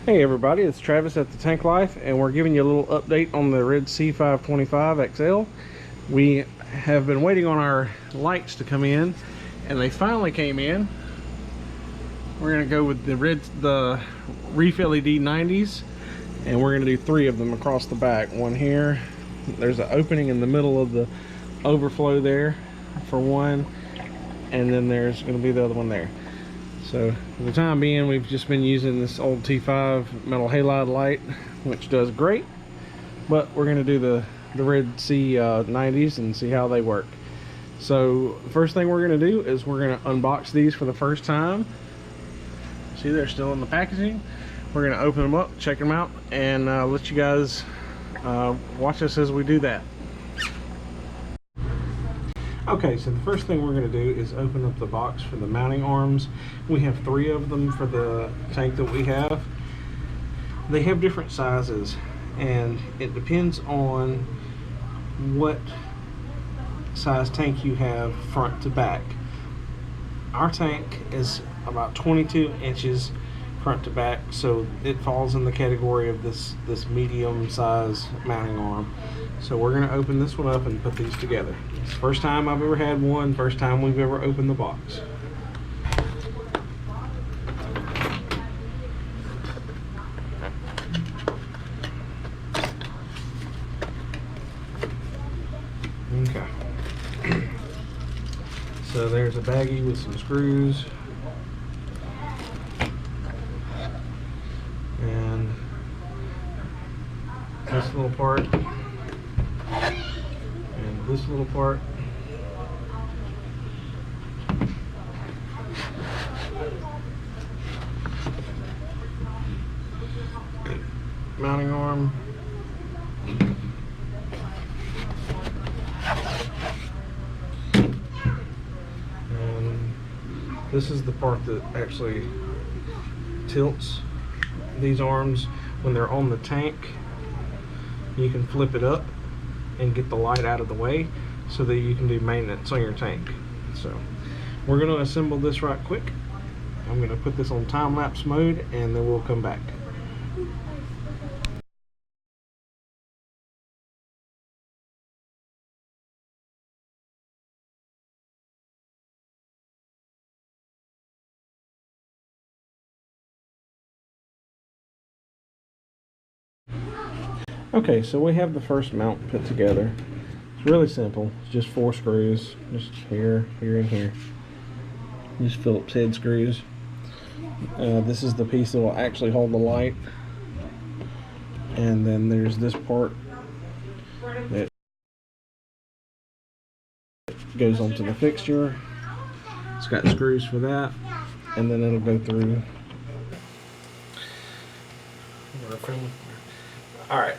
Hey everybody, it's Travis at the Tank Life, and we're giving you a little update on the Red Sea 525 XL. We have been waiting on our lights to come in, and they finally came in. We're going to go with the Reef LED 90s, and we're going to do 3 of them across the back. One here, there's an opening in the middle of the overflow there for one, and then there's going to be the other one there. So for the time being, we've just been using this old T5 metal halide light, which does great, but we're going to do the Red Sea 90s and see how they work. So the first thing we're going to do is we're going to unbox these for the first time. See, they're still in the packaging. We're going to open them up, check them out, and let you guys watch us as we do that. Okay, so the first thing we're going to do is open up the box for the mounting arms. We have 3 of them for the tank that we have. They have different sizes, and it depends on what size tank you have front to back. Our tank is about 22 inches front to back, so it falls in the category of this medium size mounting arm. So we're going to open this one up and put these together. It's the first time I've ever had one, first time we've ever opened the box. Okay. So there's a baggie with some screws. And this little part. And this little part. Mounting arm. And this is the part that actually tilts these arms when they're on the tank. You can flip it up and get the light out of the way so that you can do maintenance on your tank. So we're going to assemble this right quick. I'm going to put this on time-lapse mode and then we'll come back. Okay, so we have the first mount put together. It's really simple. It's just 4 screws, just here, here, and here. Just Phillips head screws. This is the piece that will actually hold the light. And then there's this part that goes onto the fixture. It's got screws for that, and then it'll go through. Alright.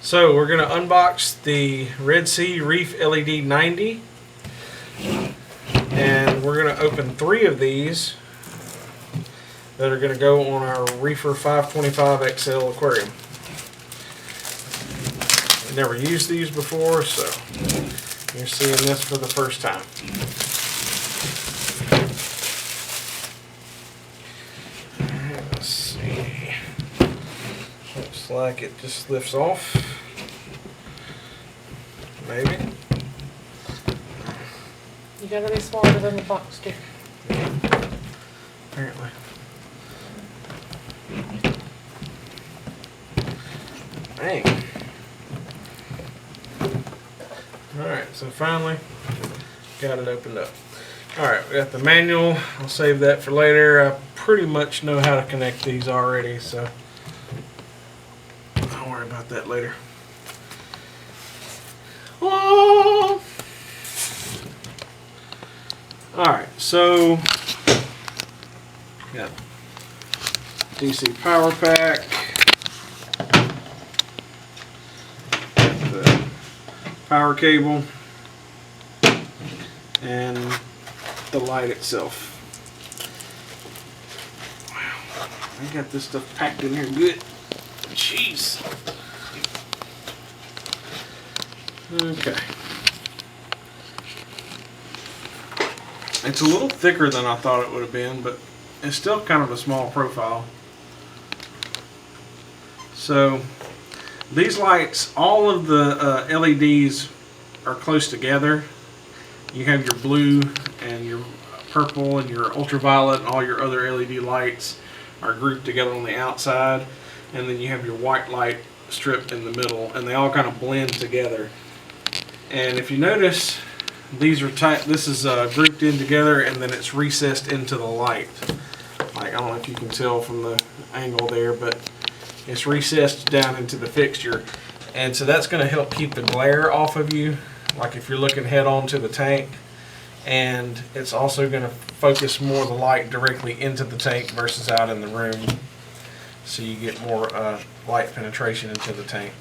So we're going to unbox the Red Sea ReefLED 90, and we're going to open 3 of these that are going to go on our Reefer 525 XL aquarium. I've never used these before, so you're seeing this for the first time. Let's see. Looks like it just lifts off. Maybe. You gotta be smarter than the box, too. Apparently. Dang. Alright, so finally got it opened up. Alright, we got the manual. I'll save that for later. I pretty much know how to connect these already, so I'll worry about that later. Oh. Alright, so got DC power pack, the power cable, and the light itself. Wow, I got this stuff packed in here good. Jeez. Okay. It's a little thicker than I thought it would have been, but it's still kind of a small profile. So these lights, all of the LEDs are close together. You have your blue and your purple and your ultraviolet and all your other LED lights are grouped together on the outside, and then you have your white light strip in the middle, and they all kind of blend together. And if you notice, these are tight. This is grouped in together, and then it's recessed into the light. Like, I don't know if you can tell from the angle there, but it's recessed down into the fixture, and so that's going to help keep the glare off of you, like if you're looking head on to the tank. And it's also going to focus more of the light directly into the tank versus out in the room, so you get more light penetration into the tank.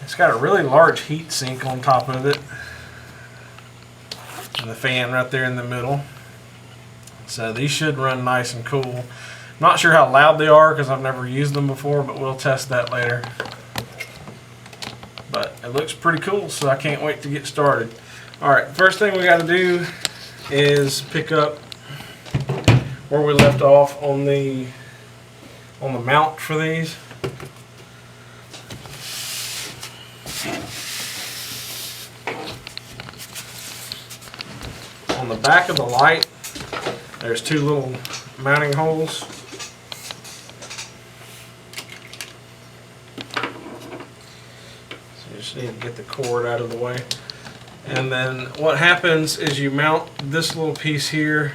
It's got a really large heat sink on top of it, and the fan right there in the middle. So these should run nice and cool. Not sure how loud they are because I've never used them before, but we'll test that later. But it looks pretty cool, so I can't wait to get started. Alright, first thing we got to do is pick up where we left off on the mount for these. On the back of the light, there's two little mounting holes. So you just need to get the cord out of the way. And then what happens is you mount this little piece here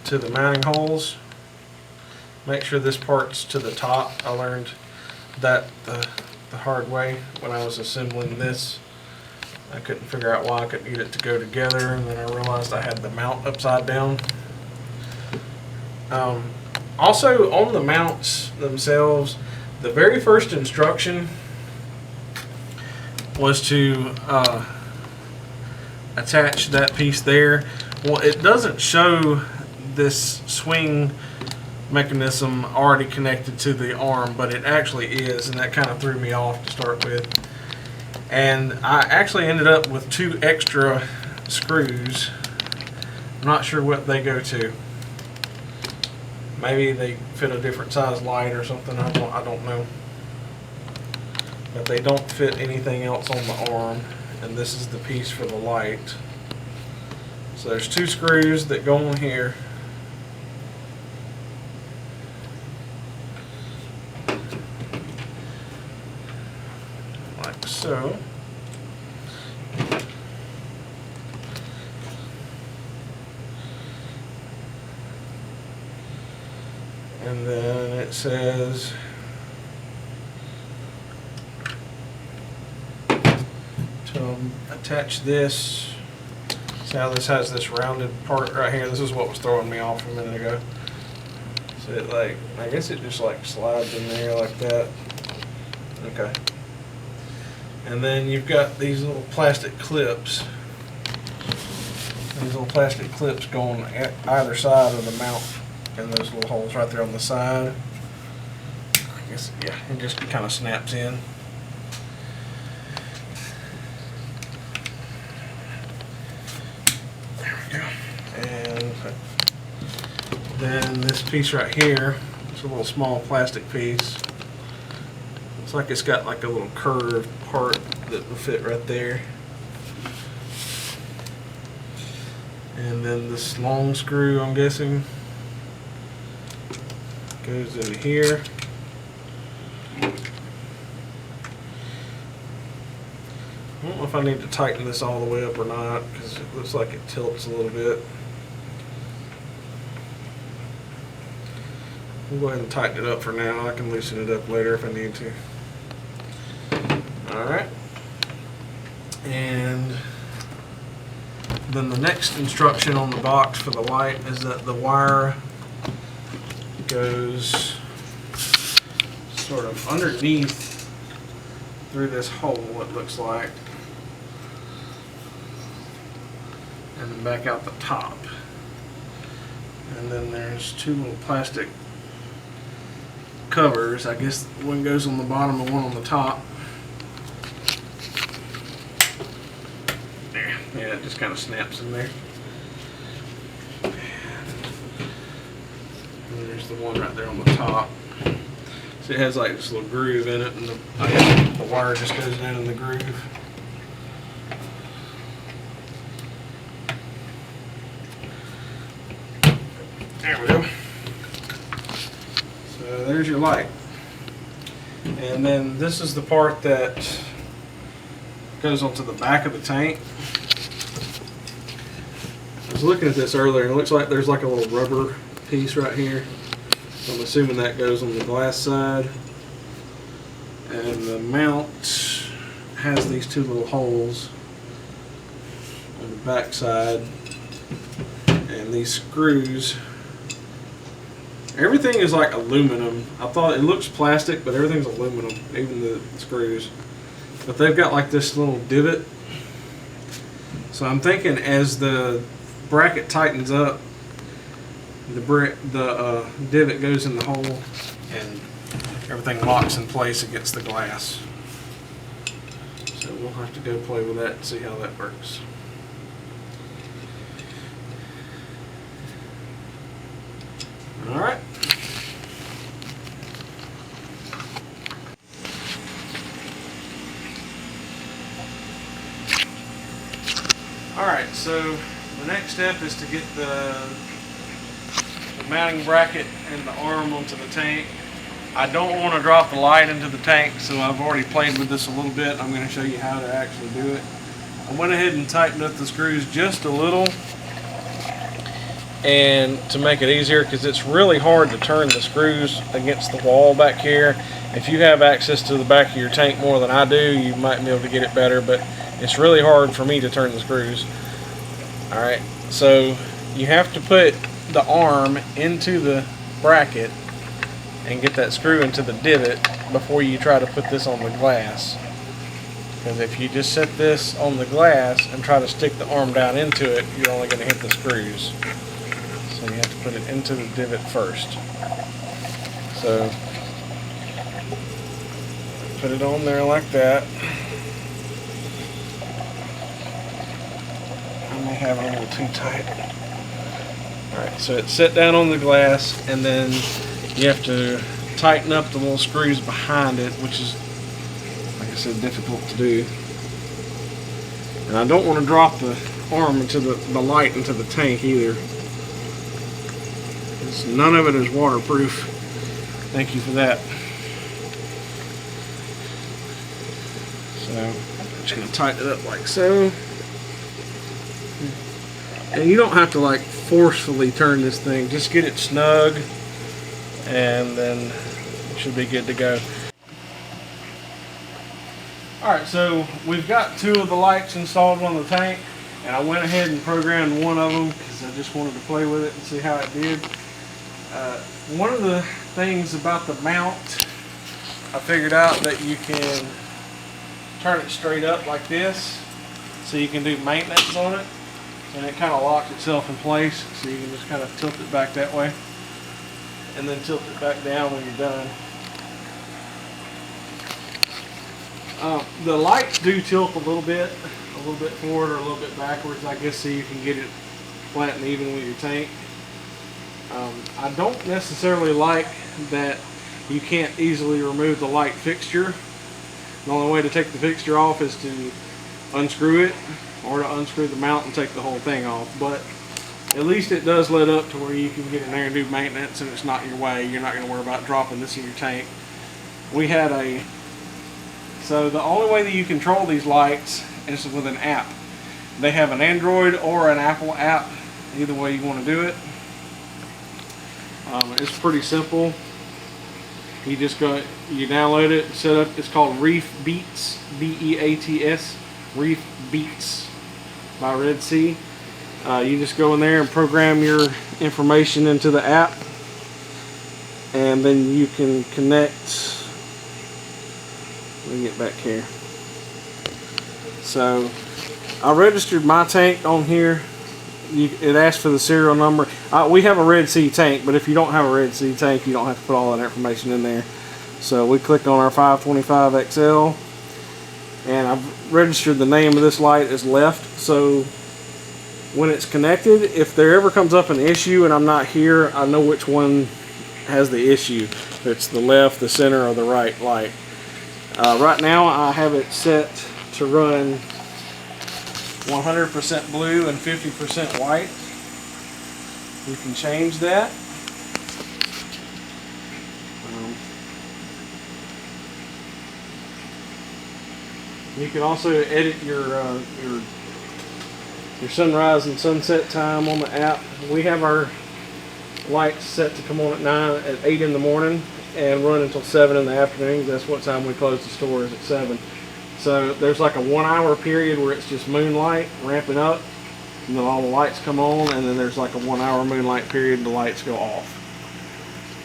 to the mounting holes. Make sure this part's to the top. I learned that the hard way when I was assembling this. I couldn't figure out why I couldn't get it to go together, and then I realized I had the mount upside down. Also, on the mounts themselves, the very first instruction was to attach that piece there. Well, it doesn't show this swing mechanism already connected to the arm, but it actually is, and that kind of threw me off to start with. And I actually ended up with 2 extra screws. I'm not sure what they go to. Maybe they fit a different size light or something. I don't know. But they don't fit anything else on the arm, and this is the piece for the light. So there's 2 screws that go on here. Like so. And then it says to attach this. See how this has this rounded part right here? This is what was throwing me off a minute ago. So it, like, I guess it just like slides in there like that. Okay. And then you've got these little plastic clips. These little plastic clips going at either side of the mount, and those little holes right there on the side. I guess, yeah, it just kind of snaps in. There we go. And then this piece right here, it's a little small plastic piece. Looks like it's got like a little curved part that will fit right there. And then this long screw, I'm guessing, goes in here. I don't know if I need to tighten this all the way up or not, because it looks like it tilts a little bit. We'll go ahead and tighten it up for now. I can loosen it up later if I need to. Alright. And then the next instruction on the box for the light is that the wire goes sort of underneath through this hole, it looks like, and then back out the top. And then there's 2 little plastic covers. I guess one goes on the bottom and one on the top. There, yeah, it just kind of snaps in there. And there's the one right there on the top. So it has like this little groove in it, and the wire just goes down in the groove. There we go. So there's your light. And then this is the part that goes onto the back of the tank. I was looking at this earlier, and it looks like there's like a little rubber piece right here. So I'm assuming that goes on the glass side. And the mount has these two little holes on the back side. And these screws, everything is like aluminum. I thought it looks plastic, but everything's aluminum, even the screws. But they've got like this little divot. So I'm thinking as the bracket tightens up, the divot goes in the hole and everything locks in place against the glass. So we'll have to go play with that and see how that works. Alright. Alright, so the next step is to get the mounting bracket and the arm onto the tank. I don't want to drop the light into the tank, so I've already played with this a little bit. I'm going to show you how to actually do it. I went ahead and tightened up the screws just a little, and to make it easier, because it's really hard to turn the screws against the wall back here. If you have access to the back of your tank more than I do, you might be able to get it better, but it's really hard for me to turn the screws. Alright, so you have to put the arm into the bracket and get that screw into the divot before you try to put this on the glass. Because if you just set this on the glass and try to stick the arm down into it, you're only going to hit the screws. So you have to put it into the divot first. So put it on there like that. I may have it a little too tight. Alright, so it's set down on the glass, and then you have to tighten up the little screws behind it, which is, like I said, difficult to do. And I don't want to drop the arm into the light into the tank either. None of it is waterproof. Thank you for that. So I'm just going to tighten it up like so. And you don't have to like forcefully turn this thing. Just get it snug, and then it should be good to go. Alright, so we've got two of the lights installed on the tank, and I went ahead and programmed one of them because I just wanted to play with it and see how it did. One of the things about the mount, I figured out that you can turn it straight up like this, so you can do maintenance on it, and it kind of locks itself in place, so you can just kind of tilt it back that way and then tilt it back down when you're done. The lights do tilt a little bit forward or a little bit backwards, I guess, so you can get it flat and even with your tank. I don't necessarily like that you can't easily remove the light fixture. The only way to take the fixture off is to unscrew it, or to unscrew the mount and take the whole thing off. But at least it does let up to where you can get in there and do maintenance, and it's not in your way. You're not going to worry about dropping this in your tank. So the only way that you control these lights is with an app. They have an Android or an Apple app, either way you want to do it. It's pretty simple. You download it, set up. It's called Reef Beats, B-E-A-T-S, Reef Beats by Red Sea. You just go in there and program your information into the app, and then you can connect. Let me get back here. So I registered my tank on here. It asks for the serial number. We have a Red Sea tank, but if you don't have a Red Sea tank, you don't have to put all that information in there. So we click on our 525 XL, and I've registered the name of this light as left. So when it's connected, if there ever comes up an issue and I'm not here, I know which one has the issue. If it's the left, the center, or the right light. Right now I have it set to run 100% blue and 50% white. You can change that. You can also edit your sunrise and sunset time on the app. We have our lights set to come on at 8 in the morning and run until 7 in the afternoon. That's what time we close the store, is at 7. So there's like a 1 hour period where it's just moonlight ramping up, and then all the lights come on, and then there's like a 1 hour moonlight period and the lights go off.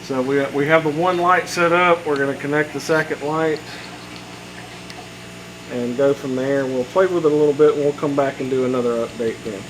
So we have the one light set up. We're going to connect the second light and go from there. We'll play with it a little bit and we'll come back and do another update then.